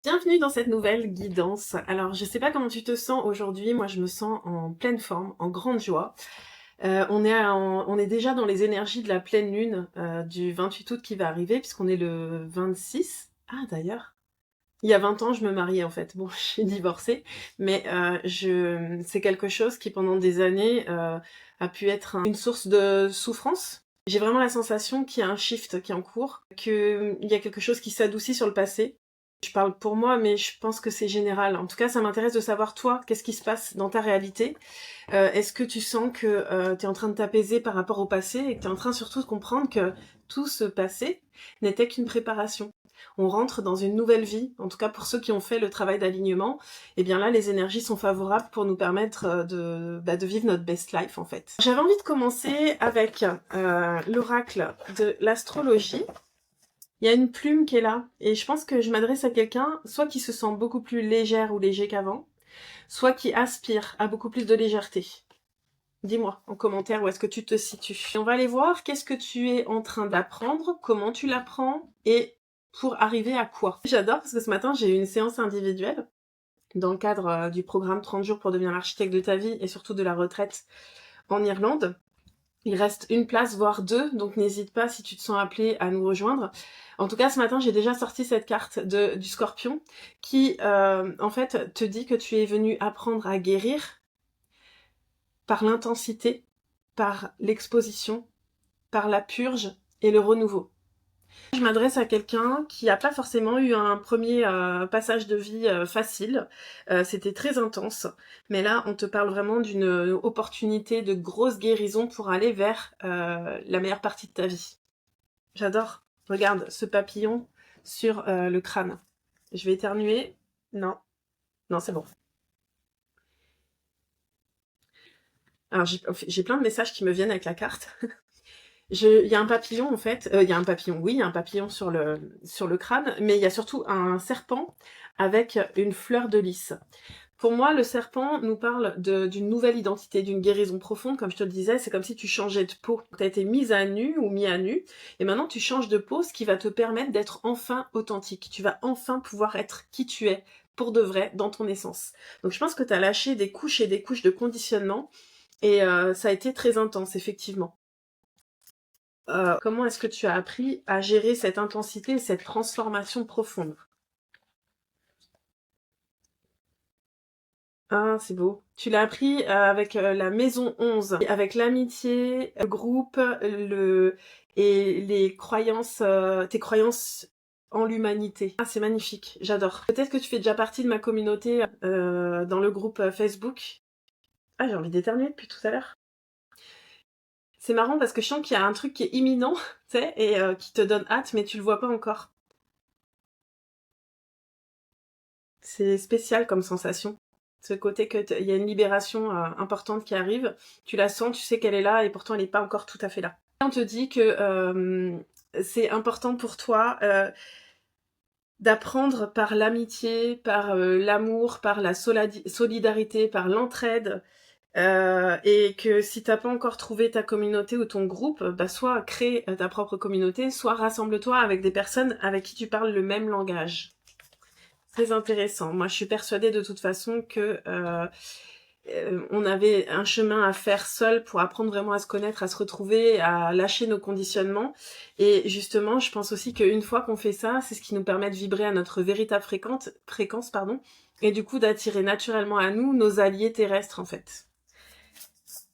Bienvenue dans cette nouvelle guidance. Alors, je sais pas comment tu te sens aujourd'hui. Moi, je me sens en pleine forme, en grande joie. On est déjà dans les énergies de la pleine lune du 28 août qui va arriver, puisqu'on est le 26. Ah, d'ailleurs, il y a 20 ans, je me mariais en fait. Bon, je suis divorcée, mais c'est quelque chose qui, pendant des années, a pu être une source de souffrance. J'ai vraiment la sensation qu'il y a un shift qui est en cours, qu'il y a quelque chose qui s'adoucit sur le passé. Je parle pour moi, mais je pense que c'est général. En tout cas, ça m'intéresse de savoir, toi, qu'est-ce qui se passe dans ta réalité. Est-ce que tu sens que tu es en train de t'apaiser par rapport au passé et que tu es en train surtout de comprendre que tout ce passé n'était qu'une préparation. On rentre dans une nouvelle vie, en tout cas pour ceux qui ont fait le travail d'alignement, et bien là les énergies sont favorables pour nous permettre de vivre notre best life en fait. J'avais envie de commencer avec l'oracle de l'astrologie. Il y a une plume qui est là, et je pense que je m'adresse à quelqu'un, soit qui se sent beaucoup plus légère ou léger qu'avant, soit qui aspire à beaucoup plus de légèreté. Dis-moi en commentaire où est-ce que tu te situes. Et on va aller voir qu'est-ce que tu es en train d'apprendre, comment tu l'apprends, et pour arriver à quoi. J'adore parce que ce matin j'ai eu une séance individuelle dans le cadre du programme 30 jours pour devenir l'architecte de ta vie et surtout de la retraite en Irlande. Il reste une place, voire deux, donc n'hésite pas si tu te sens appelé à nous rejoindre. En tout cas, ce matin, j'ai déjà sorti cette carte du Scorpion qui, en fait, te dit que tu es venu apprendre à guérir par l'intensité, par l'exposition, par la purge et le renouveau. Je m'adresse à quelqu'un qui n'a pas forcément eu un premier passage de vie facile. C'était très intense. Mais là, on te parle vraiment d'une opportunité de grosse guérison pour aller vers la meilleure partie de ta vie. J'adore. Regarde ce papillon sur le crâne. Je vais éternuer. Non. Non, c'est bon. Alors, j'ai plein de messages qui me viennent avec la carte. Il y a un papillon en fait, il y a un papillon, oui, il y a un papillon sur le crâne, mais il y a surtout un serpent avec une fleur de lys. Pour moi, le serpent nous parle d'une nouvelle identité, d'une guérison profonde, comme je te le disais, c'est comme si tu changeais de peau. Tu as été mise à nu ou mis à nu, et maintenant tu changes de peau, ce qui va te permettre d'être enfin authentique. Tu vas enfin pouvoir être qui tu es, pour de vrai, dans ton essence. Donc je pense que tu as lâché des couches et des couches de conditionnement, et ça a été très intense, effectivement. Comment est-ce que tu as appris à gérer cette intensité et cette transformation profonde? Ah, c'est beau. Tu l'as appris avec la maison 11, avec l'amitié, le groupe, et les croyances, tes croyances en l'humanité. Ah, c'est magnifique, j'adore. Peut-être que tu fais déjà partie de ma communauté dans le groupe Facebook. Ah, j'ai envie d'éternuer depuis tout à l'heure. C'est marrant parce que je sens qu'il y a un truc qui est imminent, tu sais, et qui te donne hâte, mais tu le vois pas encore. C'est spécial comme sensation. Ce côté il y a une libération importante qui arrive, tu la sens, tu sais qu'elle est là et pourtant elle n'est pas encore tout à fait là. On te dit que c'est important pour toi d'apprendre par l'amitié, par l'amour, par la solidarité, par l'entraide, et que si t'as pas encore trouvé ta communauté ou ton groupe, bah soit crée ta propre communauté, soit rassemble-toi avec des personnes avec qui tu parles le même langage. Très intéressant. Moi, je suis persuadée de toute façon que on avait un chemin à faire seul pour apprendre vraiment à se connaître, à se retrouver, à lâcher nos conditionnements. Et justement, je pense aussi qu'une fois qu'on fait ça, c'est ce qui nous permet de vibrer à notre véritable fréquence, pardon, et du coup d'attirer naturellement à nous nos alliés terrestres en fait.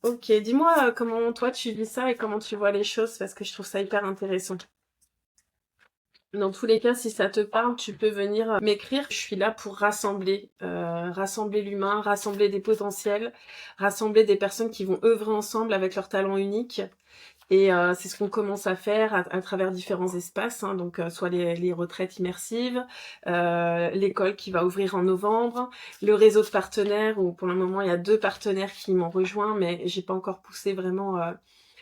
Ok, dis-moi comment toi tu vis ça et comment tu vois les choses parce que je trouve ça hyper intéressant. Dans tous les cas, si ça te parle, tu peux venir m'écrire. Je suis là pour rassembler l'humain, rassembler des potentiels, rassembler des personnes qui vont œuvrer ensemble avec leurs talents uniques. Et c'est ce qu'on commence à faire à travers différents espaces, hein, donc soit les retraites immersives, l'école qui va ouvrir en novembre, le réseau de partenaires où pour le moment il y a 2 partenaires qui m'ont rejoint, mais j'ai pas encore poussé vraiment.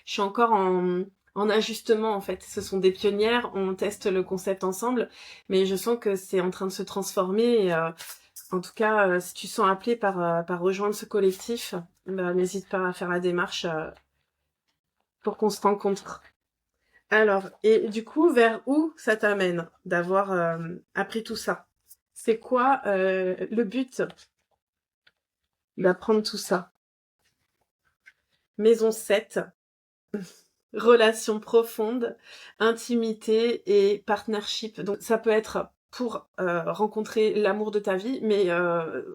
Je suis encore en ajustement en fait. Ce sont des pionnières, on teste le concept ensemble, mais je sens que c'est en train de se transformer. Et, en tout cas, si tu sens appelé par rejoindre ce collectif, bah, n'hésite pas à faire la démarche pour qu'on se rencontre. Alors, et du coup, vers où ça t'amène d'avoir appris tout ça? C'est quoi le but d'apprendre tout ça? Maison 7, relation profonde, intimité et partnership. Donc ça peut être pour rencontrer l'amour de ta vie, mais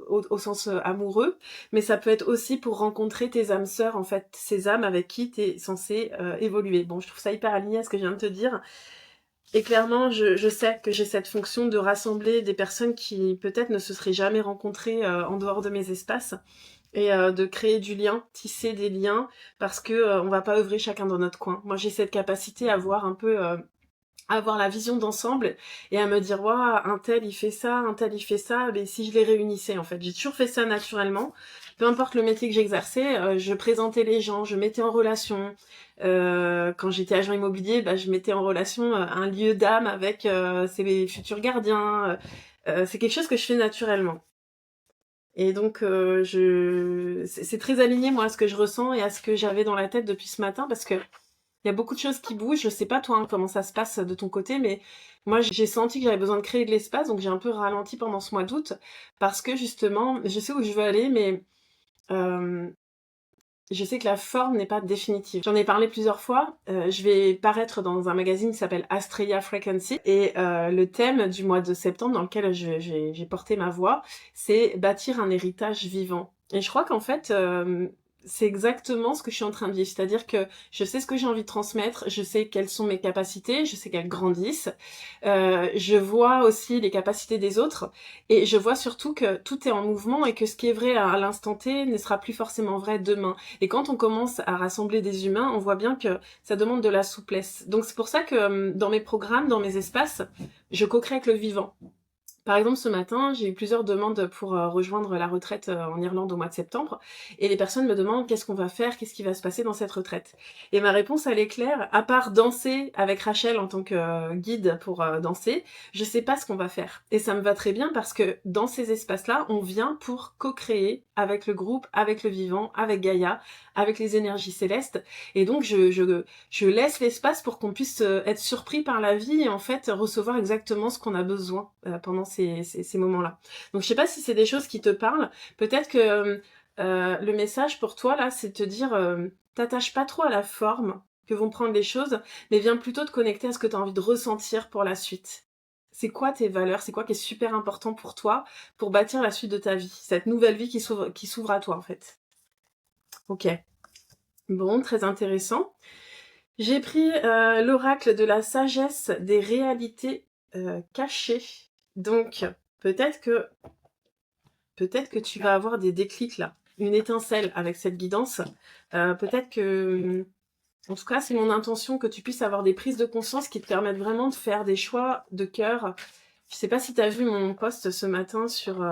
au sens amoureux, mais ça peut être aussi pour rencontrer tes âmes sœurs, en fait, ces âmes avec qui tu es censé évoluer. Bon, je trouve ça hyper aligné à ce que je viens de te dire. Et clairement, je sais que j'ai cette fonction de rassembler des personnes qui peut-être ne se seraient jamais rencontrées en dehors de mes espaces et de créer du lien, tisser des liens, parce que on va pas œuvrer chacun dans notre coin. Moi, j'ai cette capacité à voir un peu, à avoir la vision d'ensemble et à me dire, waouh, un tel il fait ça, un tel il fait ça, mais si je les réunissais en fait. J'ai toujours fait ça naturellement. Peu importe le métier que j'exerçais, je présentais les gens, je mettais en relation. Quand j'étais agent immobilier, bah, je mettais en relation un lieu d'âme avec ses futurs gardiens. C'est quelque chose que je fais naturellement. Et donc, c'est très aligné, moi, à ce que je ressens et à ce que j'avais dans la tête depuis ce matin, parce que il y a beaucoup de choses qui bougent. Je sais pas, toi, hein, comment ça se passe de ton côté, mais moi, j'ai senti que j'avais besoin de créer de l'espace, donc j'ai un peu ralenti pendant ce mois d'août, parce que justement, je sais où je veux aller, mais euh, je sais que la forme n'est pas définitive. J'en ai parlé plusieurs fois. Je vais paraître dans un magazine qui s'appelle Astrea Frequency. Et le thème du mois de septembre dans lequel j'ai porté ma voix, c'est bâtir un héritage vivant. Et je crois qu'en fait, c'est exactement ce que je suis en train de vivre. C'est-à-dire que je sais ce que j'ai envie de transmettre, je sais quelles sont mes capacités, je sais qu'elles grandissent. Je vois aussi les capacités des autres. Et je vois surtout que tout est en mouvement et que ce qui est vrai à l'instant T ne sera plus forcément vrai demain. Et quand on commence à rassembler des humains, on voit bien que ça demande de la souplesse. Donc c'est pour ça que dans mes programmes, dans mes espaces, je co-crée avec le vivant. Par exemple, ce matin, j'ai eu plusieurs demandes pour rejoindre la retraite en Irlande au mois de septembre. Et les personnes me demandent qu'est-ce qu'on va faire, qu'est-ce qui va se passer dans cette retraite. Et ma réponse, elle est claire. À part danser avec Rachel en tant que guide pour danser, je sais pas ce qu'on va faire. Et ça me va très bien parce que dans ces espaces-là, on vient pour co-créer avec le groupe, avec le vivant, avec Gaïa, avec les énergies célestes. Et donc, je laisse l'espace pour qu'on puisse être surpris par la vie et en fait recevoir exactement ce qu'on a besoin pendant ces moments-là. Donc je sais pas si c'est des choses qui te parlent. Peut-être que le message pour toi là, c'est de te dire t'attaches pas trop à la forme que vont prendre les choses, mais viens plutôt te connecter à ce que tu as envie de ressentir pour la suite. C'est quoi tes valeurs? C'est quoi qui est super important pour toi pour bâtir la suite de ta vie? Cette nouvelle vie qui s'ouvre à toi en fait. Ok. Bon, très intéressant. J'ai pris l'oracle de la sagesse des réalités cachées. Donc, peut-être que, peut-être que tu vas avoir des déclics là, une étincelle avec cette guidance. Peut-être que, en tout cas, c'est mon intention que tu puisses avoir des prises de conscience qui te permettent vraiment de faire des choix de cœur. Je sais pas si tu as vu mon post ce matin sur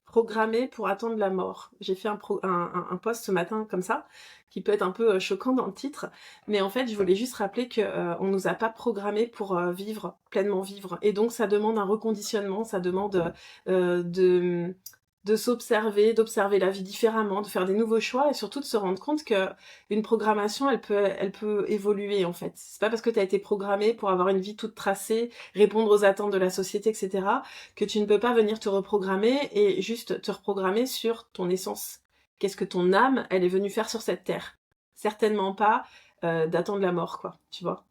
programmé pour attendre la mort. J'ai fait un post ce matin comme ça, qui peut être un peu choquant dans le titre, mais en fait, je voulais juste rappeler que on nous a pas programmé pour vivre, pleinement vivre. Et donc, ça demande un reconditionnement, ça demande de s'observer, d'observer la vie différemment, de faire des nouveaux choix et surtout de se rendre compte que une programmation, elle peut évoluer en fait. C'est pas parce que tu as été programmé pour avoir une vie toute tracée, répondre aux attentes de la société, etc., que tu ne peux pas venir te reprogrammer et juste te reprogrammer sur ton essence. Qu'est-ce que ton âme, elle est venue faire sur cette terre? Certainement pas d'attendre la mort, quoi, tu vois.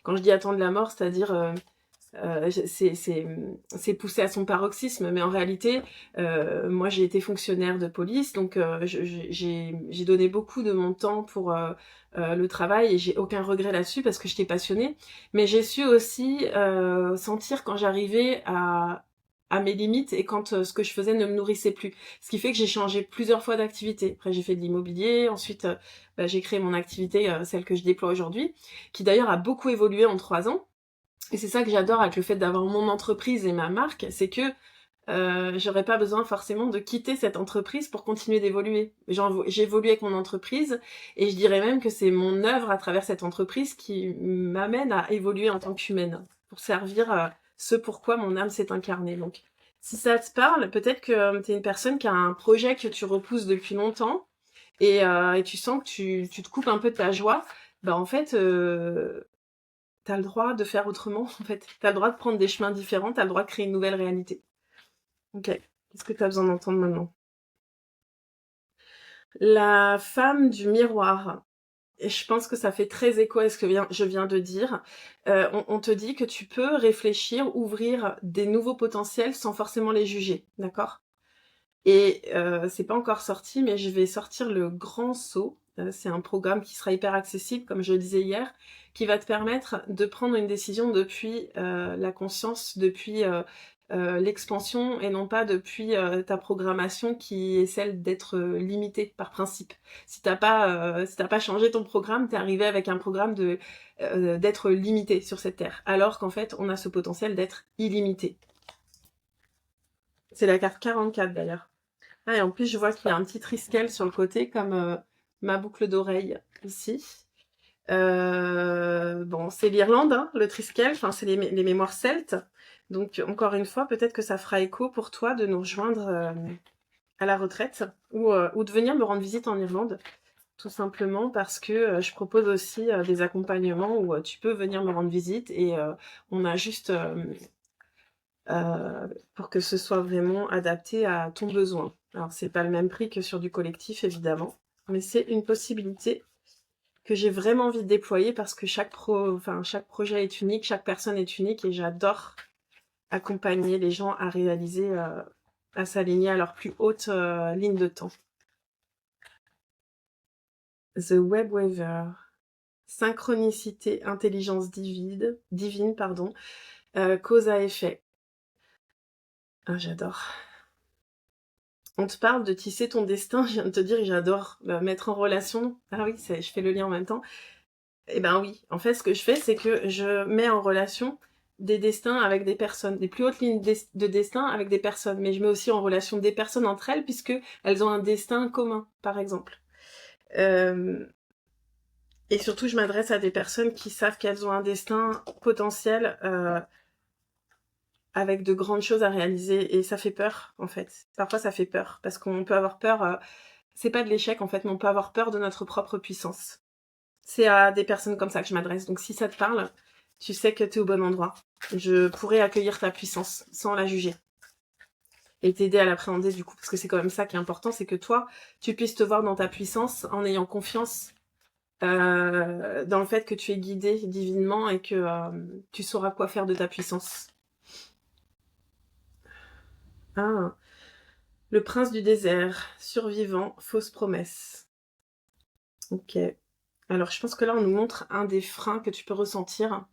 Quand je dis attendre la mort, c'est-à-dire c'est poussé à son paroxysme, mais en réalité, moi j'ai été fonctionnaire de police, donc j'ai donné beaucoup de mon temps pour le travail et j'ai aucun regret là-dessus parce que j'étais passionnée. Mais j'ai su aussi sentir quand j'arrivais à mes limites et quand ce que je faisais ne me nourrissait plus. Ce qui fait que j'ai changé plusieurs fois d'activité. Après j'ai fait de l'immobilier, ensuite bah, j'ai créé mon activité, celle que je déploie aujourd'hui, qui d'ailleurs a beaucoup évolué en 3 ans. Et c'est ça que j'adore avec le fait d'avoir mon entreprise et ma marque, c'est que j'aurais pas besoin forcément de quitter cette entreprise pour continuer d'évoluer. J'évolue avec mon entreprise et je dirais même que c'est mon œuvre à travers cette entreprise qui m'amène à évoluer en tant qu'humaine, pour servir ce pourquoi mon âme s'est incarnée. Donc, si ça te parle, peut-être que t'es une personne qui a un projet que tu repousses depuis longtemps et tu sens que tu te coupes un peu de ta joie. Bah en fait, t'as le droit de faire autrement, en fait. T'as le droit de prendre des chemins différents, t'as le droit de créer une nouvelle réalité. Ok, qu'est-ce que t'as besoin d'entendre maintenant? La femme du miroir. Et je pense que ça fait très écho à ce que je viens de dire. On te dit que tu peux réfléchir, ouvrir des nouveaux potentiels sans forcément les juger, d'accord? Et c'est pas encore sorti, mais je vais sortir le Grand Saut. C'est un programme qui sera hyper accessible, comme je le disais hier, qui va te permettre de prendre une décision depuis la conscience, depuis l'expansion, et non pas depuis ta programmation qui est celle d'être limitée par principe. Si t'as pas changé ton programme, t'es arrivé avec un programme d'être limité sur cette terre, alors qu'en fait, on a ce potentiel d'être illimité. C'est la carte 44 d'ailleurs. Ah, et en plus, je vois qu'il y a un petit triskel sur le côté, comme ma boucle d'oreille ici. Bon, c'est l'Irlande, hein, le triskel, enfin, c'est les mémoires celtes. Donc, encore une fois, peut-être que ça fera écho pour toi de nous rejoindre à la retraite ou de venir me rendre visite en Irlande, tout simplement parce que je propose aussi des accompagnements où tu peux venir me rendre visite et on a juste pour que ce soit vraiment adapté à ton besoin. Alors, c'est pas le même prix que sur du collectif, évidemment, mais c'est une possibilité que j'ai vraiment envie de déployer parce que chaque projet est unique, chaque personne est unique et j'adore accompagner les gens à réaliser, à s'aligner à leur plus haute ligne de temps. The Web Weaver. Synchronicité, intelligence divine, pardon, cause à effet. Ah, j'adore. On te parle de tisser ton destin, je viens de te dire que j'adore mettre en relation. Ah oui, je fais le lien en même temps. Eh ben oui, en fait, ce que je fais, c'est que je mets en relation des destins avec des personnes, des plus hautes lignes de destin avec des personnes, mais je mets aussi en relation des personnes entre elles, puisque elles ont un destin commun, par exemple. Et surtout, je m'adresse à des personnes qui savent qu'elles ont un destin potentiel avec de grandes choses à réaliser, et ça fait peur, en fait. Parfois, ça fait peur, parce qu'on peut avoir peur, c'est pas de l'échec, en fait, mais on peut avoir peur de notre propre puissance. C'est à des personnes comme ça que je m'adresse, donc si ça te parle, tu sais que t'es au bon endroit. Je pourrais accueillir ta puissance, sans la juger. Et t'aider à l'appréhender, du coup, parce que c'est quand même ça qui est important, c'est que toi, tu puisses te voir dans ta puissance, en ayant confiance dans le fait que tu es guidé divinement, et que tu sauras quoi faire de ta puissance. Ah, le prince du désert, survivant, fausse promesse. Ok. Alors, je pense que là, on nous montre un des freins que tu peux ressentir.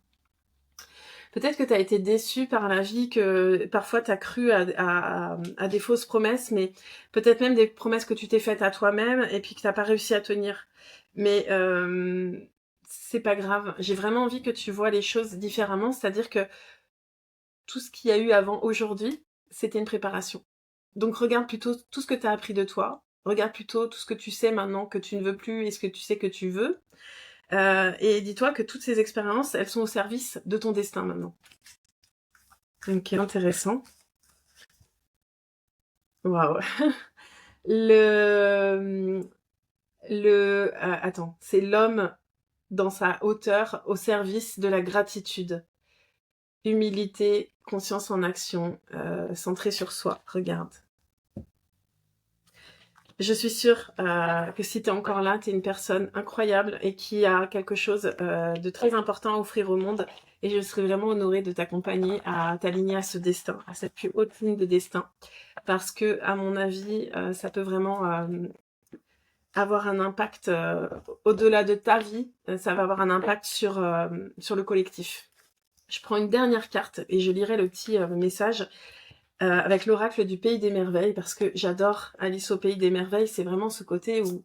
Peut-être que tu as été déçu par la vie, que parfois tu as cru à des fausses promesses, mais peut-être même des promesses que tu t'es faites à toi-même et puis que tu n'as pas réussi à tenir. Mais c'est pas grave. J'ai vraiment envie que tu vois les choses différemment, c'est-à-dire que tout ce qu'il y a eu avant aujourd'hui, c'était une préparation. Donc regarde plutôt tout ce que tu as appris de toi, regarde plutôt tout ce que tu sais maintenant que tu ne veux plus et ce que tu sais que tu veux. Et dis-toi que toutes ces expériences, elles sont au service de ton destin maintenant. Ok, intéressant. Waouh. Le, attends, c'est l'homme dans sa hauteur au service de la gratitude. Humilité, conscience en action, centré sur soi. Regarde. Je suis sûre que si tu es encore là, tu es une personne incroyable et qui a quelque chose de très important à offrir au monde. Et je serais vraiment honorée de t'accompagner à t'aligner à ce destin, à cette plus haute ligne de destin. Parce que, à mon avis, ça peut vraiment avoir un impact au-delà de ta vie. Ça va avoir un impact sur le collectif. Je prends une dernière carte et je lirai le petit message. Avec l'oracle du Pays des Merveilles, parce que j'adore Alice au Pays des Merveilles, c'est vraiment ce côté où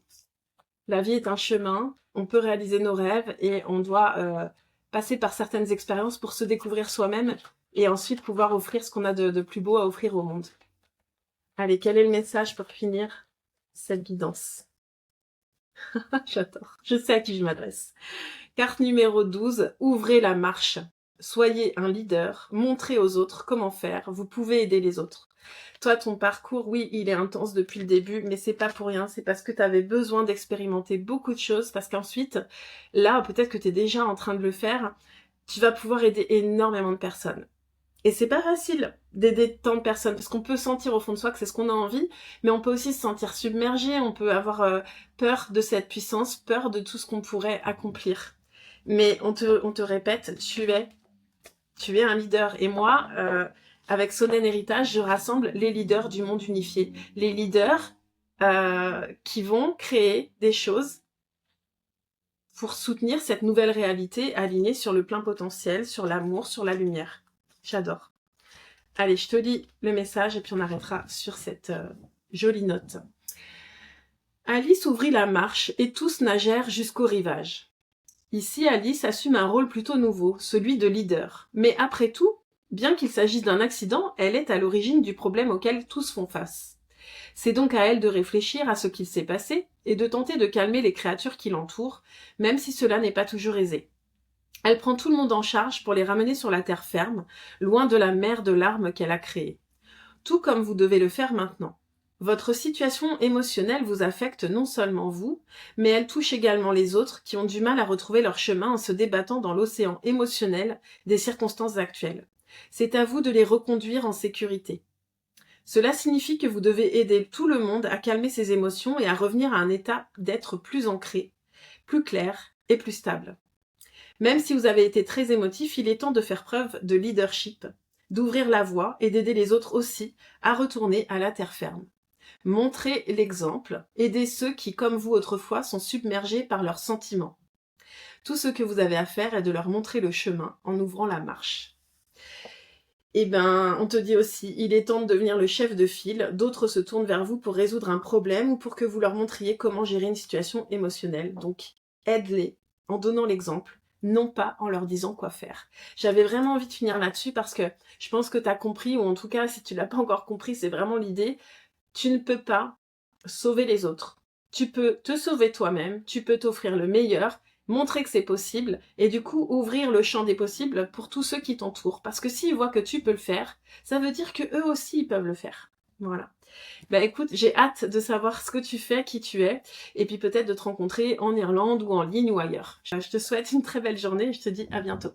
la vie est un chemin, on peut réaliser nos rêves et on doit passer par certaines expériences pour se découvrir soi-même et ensuite pouvoir offrir ce qu'on a de plus beau à offrir au monde. Allez, quel est le message pour finir cette guidance? J'adore, je sais à qui je m'adresse. Carte numéro 12, ouvrez la marche. Soyez un leader, montrez aux autres comment faire, vous pouvez aider les autres. Toi, ton parcours, oui, il est intense depuis le début, mais c'est pas pour rien, c'est parce que tu avais besoin d'expérimenter beaucoup de choses, parce qu'ensuite, là, peut-être que tu es déjà en train de le faire, tu vas pouvoir aider énormément de personnes. Et c'est pas facile d'aider tant de personnes, parce qu'on peut sentir au fond de soi que c'est ce qu'on a envie, mais on peut aussi se sentir submergé, on peut avoir peur de cette puissance, peur de tout ce qu'on pourrait accomplir. Mais on te répète, tu es un leader. Et moi, avec Sonnen Héritage, je rassemble les leaders du monde unifié. Les leaders qui vont créer des choses pour soutenir cette nouvelle réalité alignée sur le plein potentiel, sur l'amour, sur la lumière. J'adore. Allez, je te lis le message et puis on arrêtera sur cette jolie note. Alice ouvrit la marche et tous nagèrent jusqu'au rivage. Ici, Alice assume un rôle plutôt nouveau, celui de leader. Mais après tout, bien qu'il s'agisse d'un accident, elle est à l'origine du problème auquel tous font face. C'est donc à elle de réfléchir à ce qu'il s'est passé et de tenter de calmer les créatures qui l'entourent, même si cela n'est pas toujours aisé. Elle prend tout le monde en charge pour les ramener sur la terre ferme, loin de la mer de larmes qu'elle a créée. Tout comme vous devez le faire maintenant. Votre situation émotionnelle vous affecte non seulement vous, mais elle touche également les autres qui ont du mal à retrouver leur chemin en se débattant dans l'océan émotionnel des circonstances actuelles. C'est à vous de les reconduire en sécurité. Cela signifie que vous devez aider tout le monde à calmer ses émotions et à revenir à un état d'être plus ancré, plus clair et plus stable. Même si vous avez été très émotif, il est temps de faire preuve de leadership, d'ouvrir la voie et d'aider les autres aussi à retourner à la terre ferme. Montrez l'exemple, aidez ceux qui, comme vous autrefois, sont submergés par leurs sentiments. Tout ce que vous avez à faire est de leur montrer le chemin en ouvrant la marche. Eh ben, on te dit aussi, il est temps de devenir le chef de file, d'autres se tournent vers vous pour résoudre un problème ou pour que vous leur montriez comment gérer une situation émotionnelle. Donc, aide-les en donnant l'exemple, non pas en leur disant quoi faire. J'avais vraiment envie de finir là-dessus parce que je pense que tu as compris, ou en tout cas, si tu l'as pas encore compris, c'est vraiment l'idée. Tu ne peux pas sauver les autres. Tu peux te sauver toi-même, tu peux t'offrir le meilleur, montrer que c'est possible, et du coup ouvrir le champ des possibles pour tous ceux qui t'entourent. Parce que s'ils voient que tu peux le faire, ça veut dire que eux aussi ils peuvent le faire. Voilà. Bah écoute, j'ai hâte de savoir ce que tu fais, qui tu es, et puis peut-être de te rencontrer en Irlande ou en ligne ou ailleurs. Je te souhaite une très belle journée et je te dis à bientôt.